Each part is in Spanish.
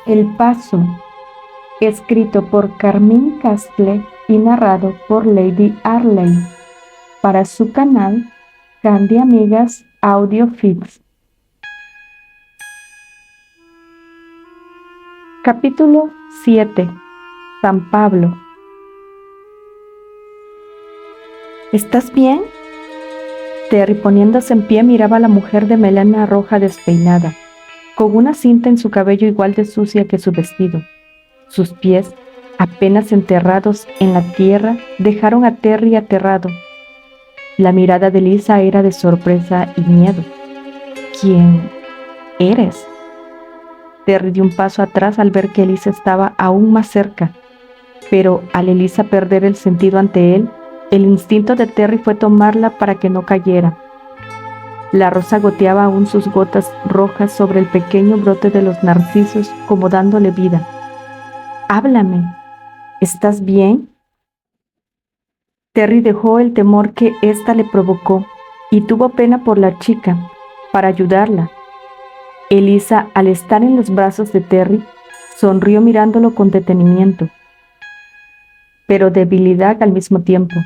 El Paso, escrito por Carmine Castle y narrado por Lady Arley, para su canal Candy Amigas Audio Feeds. Capítulo 7. San Pablo. ¿Estás bien? Terry, poniéndose en pie, miraba a la mujer de melena roja despeinada, con una cinta en su cabello igual de sucia que su vestido. Sus pies, apenas enterrados en la tierra, dejaron a Terry aterrado. La mirada de Lisa era de sorpresa y miedo. ¿Quién eres? Terry dio un paso atrás al ver que Elisa estaba aún más cerca, pero al Elisa perder el sentido ante él, el instinto de Terry fue tomarla para que no cayera. La rosa goteaba aún sus gotas rojas sobre el pequeño brote de los narcisos, como dándole vida. «Háblame, ¿estás bien?» Terry dejó el temor que ésta le provocó y tuvo pena por la chica, para ayudarla. Elisa, al estar en los brazos de Terry, sonrió mirándolo con detenimiento, pero debilidad al mismo tiempo.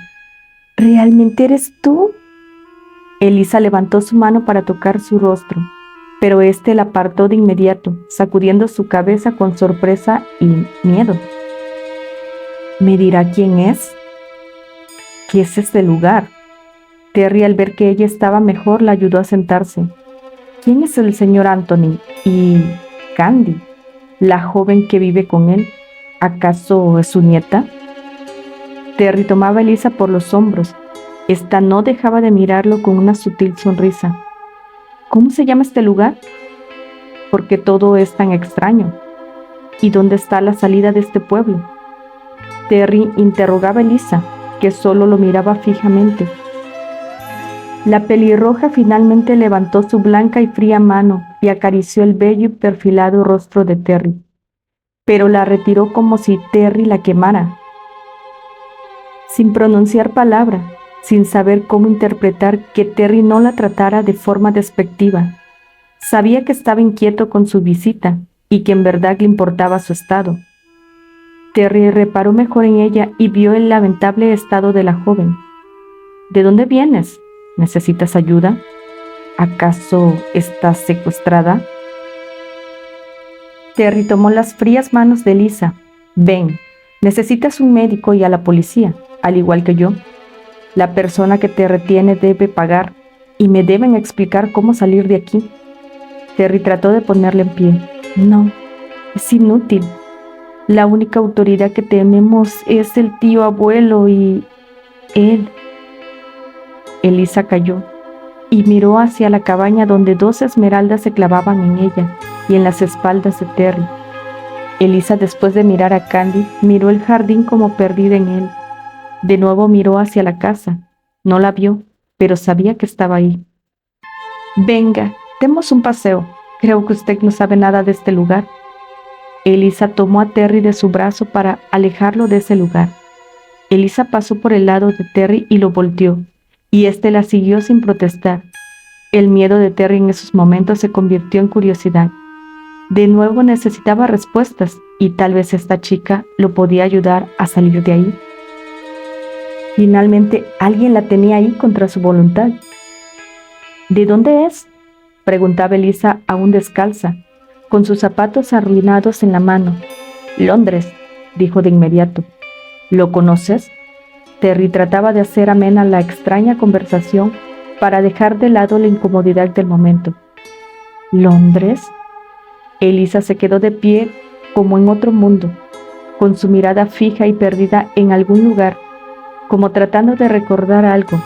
«¿Realmente eres tú?» Elisa levantó su mano para tocar su rostro, pero éste la apartó de inmediato, sacudiendo su cabeza con sorpresa y miedo. «¿Me dirá quién es? ¿Qué es este lugar?» Terry, al ver que ella estaba mejor, la ayudó a sentarse. «¿Quién es el señor Anthony? Y Candy, la joven que vive con él, ¿acaso es su nieta?» Terry tomaba a Elisa por los hombros. Esta no dejaba de mirarlo con una sutil sonrisa. «¿Cómo se llama este lugar? ¿Por qué todo es tan extraño? ¿Y dónde está la salida de este pueblo?» Terry interrogaba a Elisa, que solo lo miraba fijamente. La pelirroja finalmente levantó su blanca y fría mano y acarició el bello y perfilado rostro de Terry, pero la retiró como si Terry la quemara. Sin pronunciar palabra, sin saber cómo interpretar que Terry no la tratara de forma despectiva, sabía que estaba inquieto con su visita y que en verdad le importaba su estado. Terry reparó mejor en ella y vio el lamentable estado de la joven. «¿De dónde vienes? ¿Necesitas ayuda? ¿Acaso estás secuestrada?» Terry tomó las frías manos de Elisa. «Ven, necesitas un médico y a la policía, al igual que yo. La persona que te retiene debe pagar y me deben explicar cómo salir de aquí». Terry trató de ponerle en pie. «No, es inútil. La única autoridad que tenemos es el tío abuelo y él». Elisa calló y miró hacia la cabaña donde 2 esmeraldas se clavaban en ella y en las espaldas de Terry. Elisa, después de mirar a Candy, miró el jardín como perdida en él. De nuevo miró hacia la casa. No la vio, pero sabía que estaba ahí. «Venga, demos un paseo. Creo que usted no sabe nada de este lugar». Elisa tomó a Terry de su brazo para alejarlo de ese lugar. Elisa pasó por el lado de Terry y lo volteó, y éste la siguió sin protestar. El miedo de Terry en esos momentos se convirtió en curiosidad. De nuevo necesitaba respuestas, y tal vez esta chica lo podía ayudar a salir de ahí. Finalmente alguien la tenía ahí contra su voluntad. «¿De dónde es?», preguntaba Elisa, aún descalza, con sus zapatos arruinados en la mano. «Londres», dijo de inmediato. «¿Lo conoces?» Terry trataba de hacer amena la extraña conversación para dejar de lado la incomodidad del momento. «¿Londres?» Elisa se quedó de pie como en otro mundo, con su mirada fija y perdida en algún lugar, como tratando de recordar algo.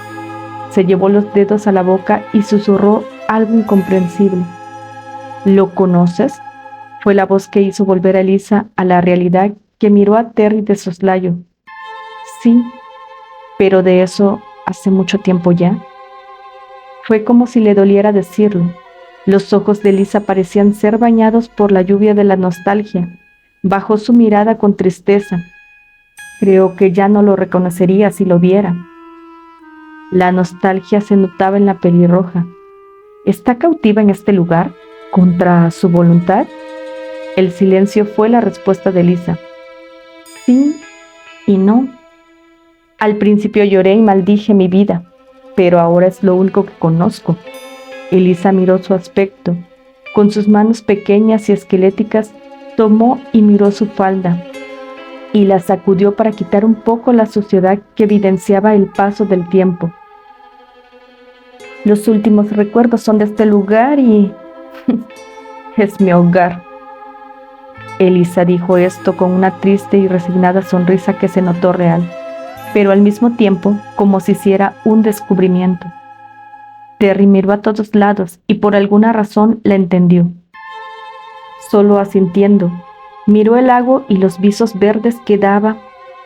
Se llevó los dedos a la boca y susurró algo incomprensible. «¿Lo conoces?», fue la voz que hizo volver a Elisa a la realidad, que miró a Terry de soslayo. «Sí, pero de eso hace mucho tiempo ya». Fue como si le doliera decirlo. Los ojos de Elisa parecían ser bañados por la lluvia de la nostalgia. Bajó su mirada con tristeza. Creo que ya no lo reconocería si lo viera. La nostalgia se notaba en la pelirroja. ¿Está cautiva en este lugar? ¿Contra su voluntad? El silencio fue la respuesta de Elisa. Sí y no. Al principio lloré y maldije mi vida, pero ahora es lo único que conozco. Elisa miró su aspecto. Con sus manos pequeñas y esqueléticas, tomó y miró su falda y la sacudió para quitar un poco la suciedad que evidenciaba el paso del tiempo. Los últimos recuerdos son de este lugar y es mi hogar. Elisa dijo esto con una triste y resignada sonrisa que se notó real, pero al mismo tiempo como si hiciera un descubrimiento. Terry miró a todos lados y por alguna razón la entendió. Solo asintiendo, miró el lago y los visos verdes que daba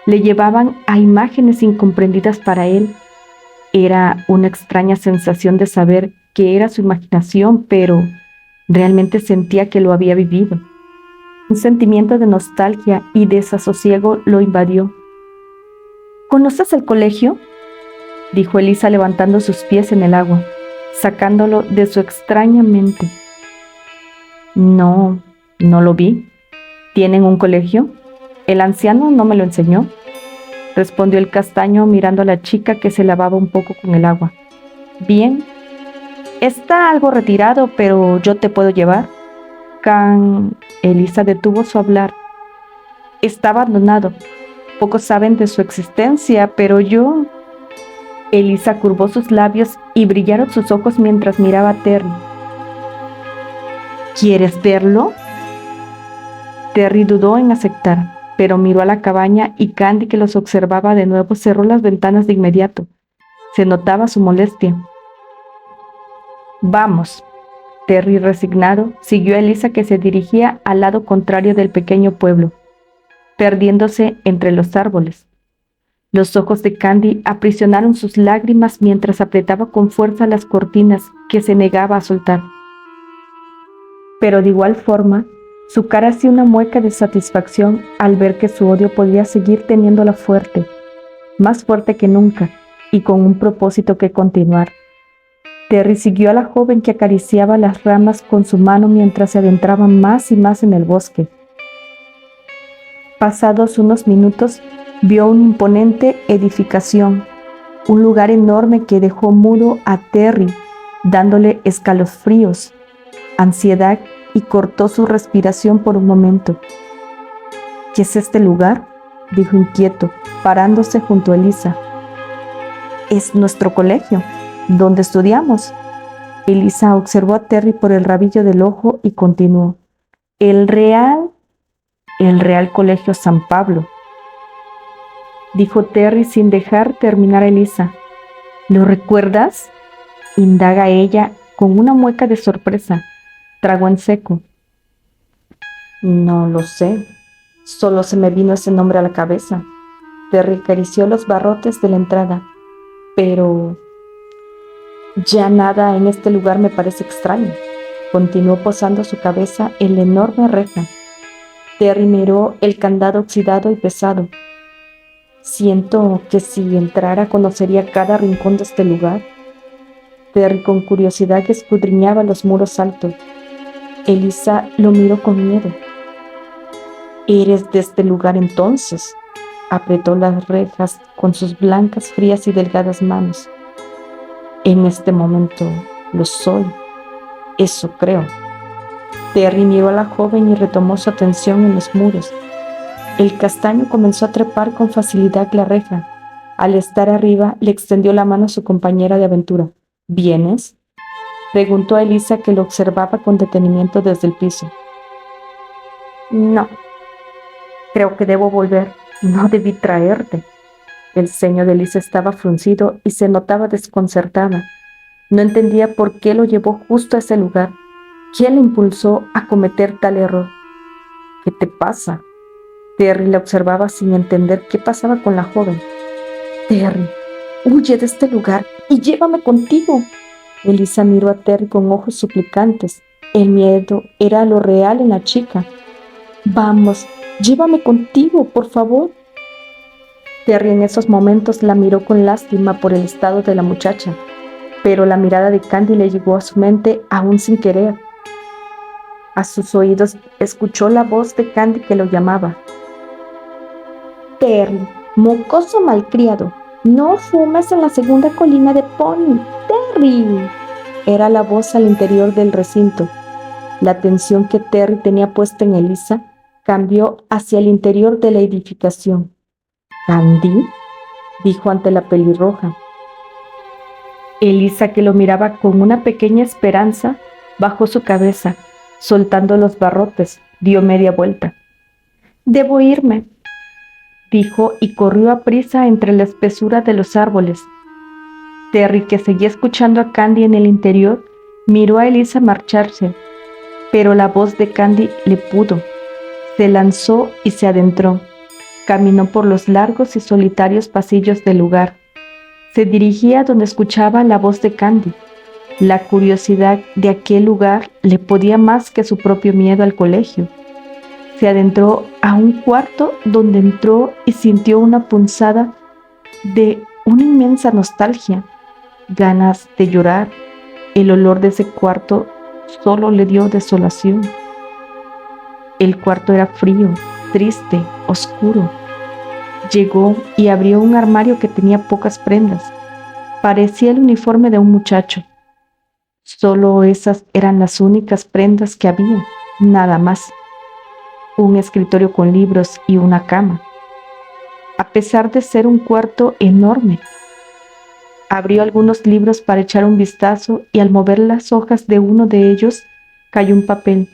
le llevaban a imágenes incomprendidas para él. Era una extraña sensación de saber que era su imaginación, pero realmente sentía que lo había vivido. Un sentimiento de nostalgia y desasosiego lo invadió. ¿Conoces el colegio?, dijo Elisa levantando sus pies en el agua, sacándolo de su extraña mente. No lo vi. ¿Tienen un colegio? El anciano no me lo enseñó, respondió el castaño mirando a la chica que se lavaba un poco con el agua. Bien, está algo retirado, pero yo te puedo llevar. Elisa detuvo su hablar. Está abandonado. Pocos saben de su existencia, pero yo... Elisa curvó sus labios y brillaron sus ojos mientras miraba a Terry. ¿Quieres verlo? Terry dudó en aceptar, pero miró a la cabaña y Candy, que los observaba de nuevo, cerró las ventanas de inmediato. Se notaba su molestia. Vamos. Terry, resignado, siguió a Elisa, que se dirigía al lado contrario del pequeño pueblo, perdiéndose entre los árboles. Los ojos de Candy aprisionaron sus lágrimas mientras apretaba con fuerza las cortinas que se negaba a soltar. Pero de igual forma, su cara hacía una mueca de satisfacción al ver que su odio podía seguir teniéndola fuerte, más fuerte que nunca, y con un propósito que continuar. Terry siguió a la joven que acariciaba las ramas con su mano mientras se adentraba más y más en el bosque. Pasados unos minutos, vio una imponente edificación, un lugar enorme que dejó mudo a Terry, dándole escalofríos, ansiedad, y cortó su respiración por un momento. ¿Qué es este lugar?, dijo inquieto, parándose junto a Elisa. Es nuestro colegio, donde estudiamos. Elisa observó a Terry por el rabillo del ojo y continuó. El Real Colegio San Pablo, dijo Terry sin dejar terminar a Elisa. ¿Lo recuerdas?, indaga ella con una mueca de sorpresa. Tragó en seco. No lo sé, solo se me vino ese nombre a la cabeza. Terry acarició los barrotes de la entrada, pero ya nada en este lugar me parece extraño. Continuó posando su cabeza en la enorme reja. Terry miró el candado oxidado y pesado. Siento que si entrara conocería cada rincón de este lugar. Terry con curiosidad escudriñaba los muros altos. Elisa lo miró con miedo. ¿Eres de este lugar entonces? Apretó las rejas con sus blancas, frías y delgadas manos. En este momento lo soy. Eso creo. Terry miró a la joven y retomó su atención en los muros. El castaño comenzó a trepar con facilidad la reja. Al estar arriba, le extendió la mano a su compañera de aventura. ¿Vienes?, preguntó a Elisa, que lo observaba con detenimiento desde el piso. No, creo que debo volver. No debí traerte. El ceño de Elisa estaba fruncido y se notaba desconcertada. No entendía por qué lo llevó justo a ese lugar. ¿Quién le impulsó a cometer tal error? ¿Qué te pasa? Terry la observaba sin entender qué pasaba con la joven. Terry, huye de este lugar y llévame contigo. Elisa miró a Terry con ojos suplicantes. El miedo era lo real en la chica. Vamos, llévame contigo, por favor. Terry en esos momentos la miró con lástima por el estado de la muchacha, pero la mirada de Candy le llegó a su mente aún sin querer. A sus oídos escuchó la voz de Candy que lo llamaba. Terry, mocoso malcriado, no fumes en la segunda colina de Pony. Terry. Era la voz al interior del recinto. La atención que Terry tenía puesta en Elisa cambió hacia el interior de la edificación. ¿Candy?, dijo ante la pelirroja. Elisa, que lo miraba con una pequeña esperanza, bajó su cabeza, soltando los barrotes, dio media vuelta. «Debo irme», dijo y corrió aprisa entre la espesura de los árboles. Terry, que seguía escuchando a Candy en el interior, miró a Elisa marcharse, pero la voz de Candy le pudo. Se lanzó y se adentró. Caminó por los largos y solitarios pasillos del lugar. Se dirigía donde escuchaba la voz de Candy. La curiosidad de aquel lugar le podía más que su propio miedo al colegio. Se adentró a un cuarto donde entró y sintió una punzada de una inmensa nostalgia, ganas de llorar. El olor de ese cuarto solo le dio desolación. El cuarto era frío, triste, oscuro. Llegó y abrió un armario que tenía pocas prendas. Parecía el uniforme de un muchacho. Solo esas eran las únicas prendas que había, nada más. Un escritorio con libros y una cama. A pesar de ser un cuarto enorme, abrió algunos libros para echar un vistazo y al mover las hojas de uno de ellos cayó un papel.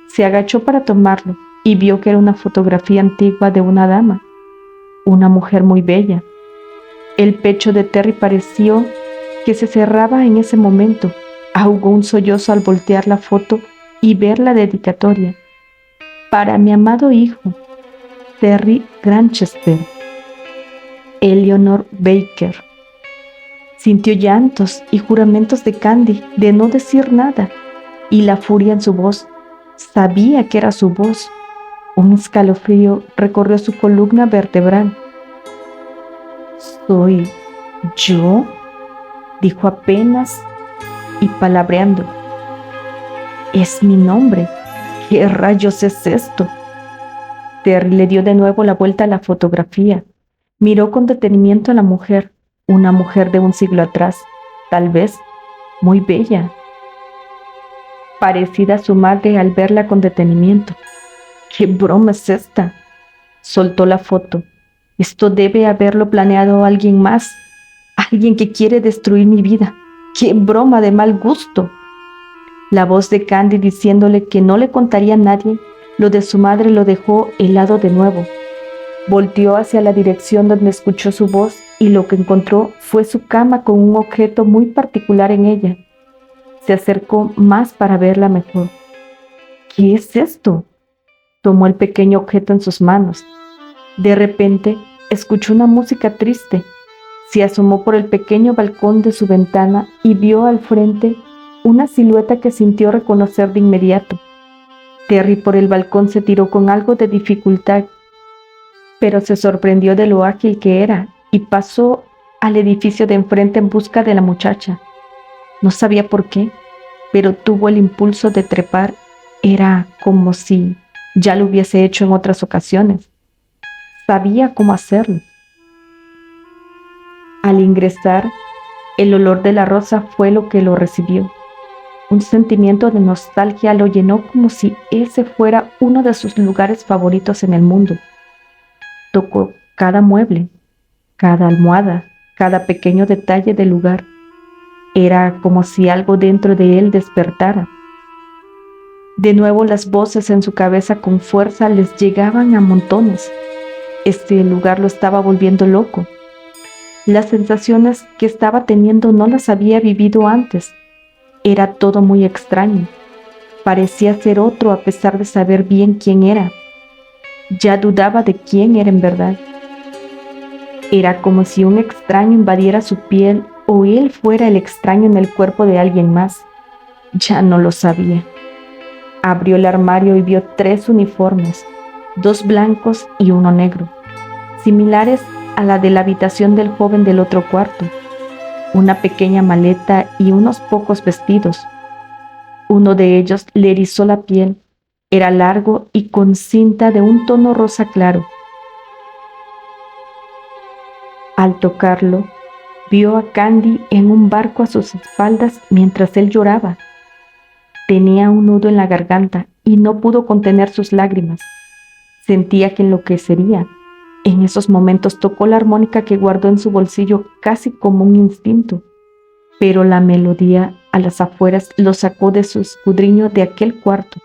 Se agachó para tomarlo y vio que era una fotografía antigua de una dama, una mujer muy bella. El pecho de Terry pareció que se cerraba en ese momento. Ahogó un sollozo al voltear la foto y ver la dedicatoria. Para mi amado hijo, Terry Granchester, Eleanor Baker. Sintió llantos y juramentos de Candy de no decir nada, y la furia en su voz. Sabía que era su voz. Un escalofrío recorrió su columna vertebral. «¿Soy yo?», dijo apenas y palabreando. «Es mi nombre. ¿Qué rayos es esto?». Terry le dio de nuevo la vuelta a la fotografía. Miró con detenimiento a la mujer, una mujer de un siglo atrás, tal vez muy bella, parecida a su madre al verla con detenimiento. «¿Qué broma es esta?». Soltó la foto. «Esto debe haberlo planeado alguien más, alguien que quiere destruir mi vida. ¡Qué broma de mal gusto!». La voz de Candy diciéndole que no le contaría a nadie lo de su madre lo dejó helado de nuevo. Volteó hacia la dirección donde escuchó su voz y lo que encontró fue su cama con un objeto muy particular en ella. Se acercó más para verla mejor. «¿Qué es esto?». Tomó el pequeño objeto en sus manos. De repente, escuchó una música triste. Se asomó por el pequeño balcón de su ventana y vio al frente una silueta que sintió reconocer de inmediato. Terry por el balcón se tiró con algo de dificultad, pero se sorprendió de lo ágil que era y pasó al edificio de enfrente en busca de la muchacha. No sabía por qué, pero tuvo el impulso de trepar. Era como si ya lo hubiese hecho en otras ocasiones. Sabía cómo hacerlo. Al ingresar, el olor de la rosa fue lo que lo recibió. Un sentimiento de nostalgia lo llenó como si ese fuera uno de sus lugares favoritos en el mundo. Tocó cada mueble, cada almohada, cada pequeño detalle del lugar. Era como si algo dentro de él despertara. De nuevo las voces en su cabeza con fuerza les llegaban a montones. Este lugar lo estaba volviendo loco. Las sensaciones que estaba teniendo no las había vivido antes. Era todo muy extraño. Parecía ser otro a pesar de saber bien quién era. Ya dudaba de quién era en verdad. Era como si un extraño invadiera su piel o él fuera el extraño en el cuerpo de alguien más. Ya no lo sabía. Abrió el armario y vio 3 uniformes, 2 blancos y uno negro, similares a la de la habitación del joven del otro cuarto, una pequeña maleta y unos pocos vestidos. Uno de ellos le erizó la piel. Era largo y con cinta de un tono rosa claro. Al tocarlo, vio a Candy en un barco a sus espaldas mientras él lloraba. Tenía un nudo en la garganta y no pudo contener sus lágrimas. Sentía que enloquecería. En esos momentos tocó la armónica que guardó en su bolsillo casi como un instinto, pero la melodía a las afueras lo sacó de su escudriño de aquel cuarto.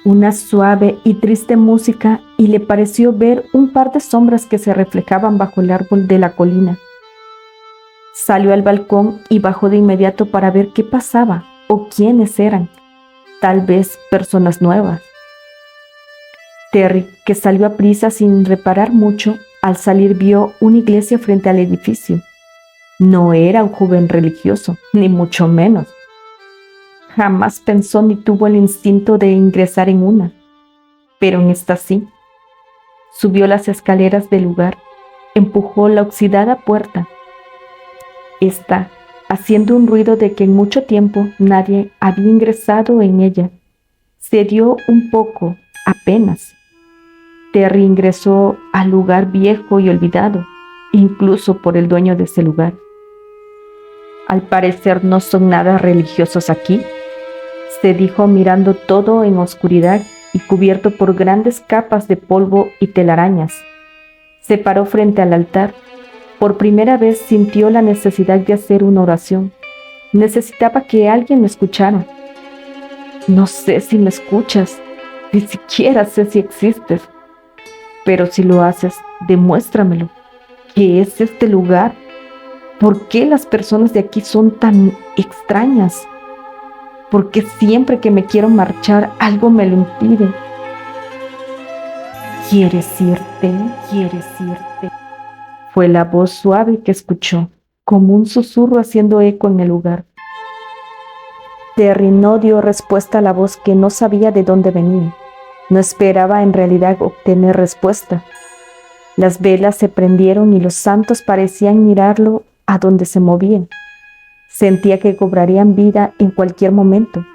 Una suave y triste música, y le pareció ver un par de sombras que se reflejaban bajo el árbol de la colina. Salió al balcón y bajó de inmediato para ver qué pasaba o quiénes eran. Tal vez personas nuevas. Terry, que salió a prisa sin reparar mucho, al salir vio una iglesia frente al edificio. No era un joven religioso, ni mucho menos. Jamás pensó ni tuvo el instinto de ingresar en una, pero en esta sí. Subió las escaleras del lugar, empujó la oxidada puerta. Esta, haciendo un ruido de que en mucho tiempo nadie había ingresado en ella, cedió un poco, apenas. Terry ingresó al lugar viejo y olvidado, incluso por el dueño de ese lugar. Al parecer no son nada religiosos aquí, se dijo mirando todo en oscuridad y cubierto por grandes capas de polvo y telarañas. Se paró frente al altar. Por primera vez sintió la necesidad de hacer una oración. Necesitaba que alguien me escuchara. No sé si me escuchas, ni siquiera sé si existes, pero si lo haces, demuéstramelo. ¿Qué es este lugar? ¿Por qué las personas de aquí son tan extrañas? ¿Por qué siempre que me quiero marchar algo me lo impide? ¿Quieres irte? ¿Quieres irte? Fue la voz suave que escuchó, como un susurro haciendo eco en el lugar. Terry no dio respuesta a la voz que no sabía de dónde venía. No esperaba en realidad obtener respuesta. Las velas se prendieron y los santos parecían mirarlo a donde se movían. Sentía que cobrarían vida en cualquier momento.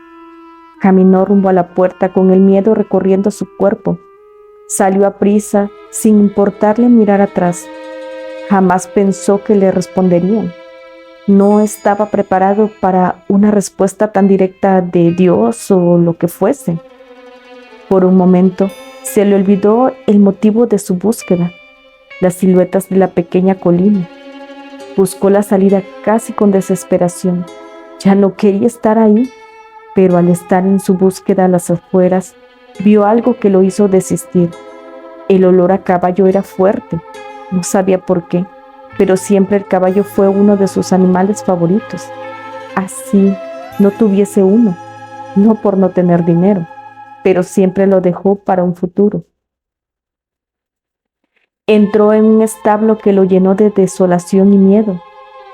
Caminó rumbo a la puerta con el miedo recorriendo su cuerpo. Salió a prisa, sin importarle mirar atrás. Jamás pensó que le responderían. No estaba preparado para una respuesta tan directa de Dios o lo que fuese. Por un momento se le olvidó el motivo de su búsqueda, las siluetas de la pequeña colina. Buscó la salida casi con desesperación. Ya no quería estar ahí, pero al estar en su búsqueda a las afueras, vio algo que lo hizo desistir. El olor a caballo era fuerte. No sabía por qué, pero siempre el caballo fue uno de sus animales favoritos. Así no tuviese uno, no por no tener dinero, pero siempre lo dejó para un futuro. Entró en un establo que lo llenó de desolación y miedo.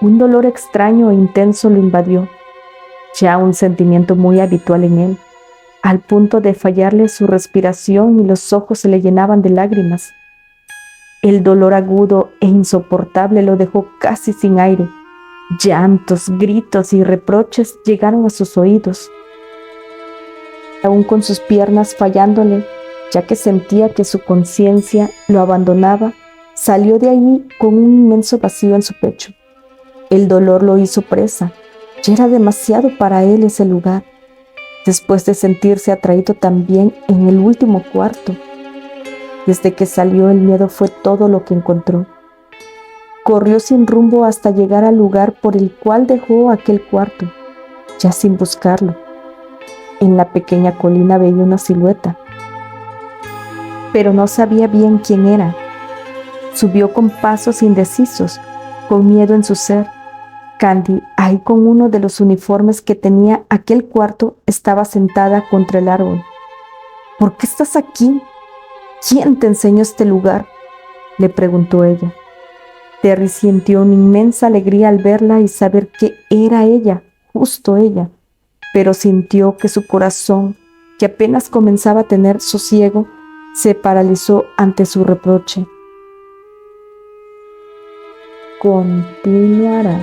Un dolor extraño e intenso lo invadió, ya un sentimiento muy habitual en él, al punto de fallarle su respiración y los ojos se le llenaban de lágrimas. El dolor agudo e insoportable lo dejó casi sin aire. Llantos, gritos y reproches llegaron a sus oídos. Aún con sus piernas fallándole, ya que sentía que su conciencia lo abandonaba, salió de allí con un inmenso vacío en su pecho. El dolor lo hizo presa. Ya era demasiado para él ese lugar, después de sentirse atraído también en el último cuarto. Desde que salió, el miedo fue todo lo que encontró. Corrió sin rumbo hasta llegar al lugar por el cual dejó aquel cuarto, ya sin buscarlo. En la pequeña colina veía una silueta, pero no sabía bien quién era. Subió con pasos indecisos, con miedo en su ser. Candy, ahí con uno de los uniformes que tenía aquel cuarto, estaba sentada contra el árbol. ¿Por qué estás aquí? ¿Quién te enseñó este lugar?, le preguntó ella. Terry sintió una inmensa alegría al verla y saber que era ella, justo ella, pero sintió que su corazón, que apenas comenzaba a tener sosiego, se paralizó ante su reproche. Continuará.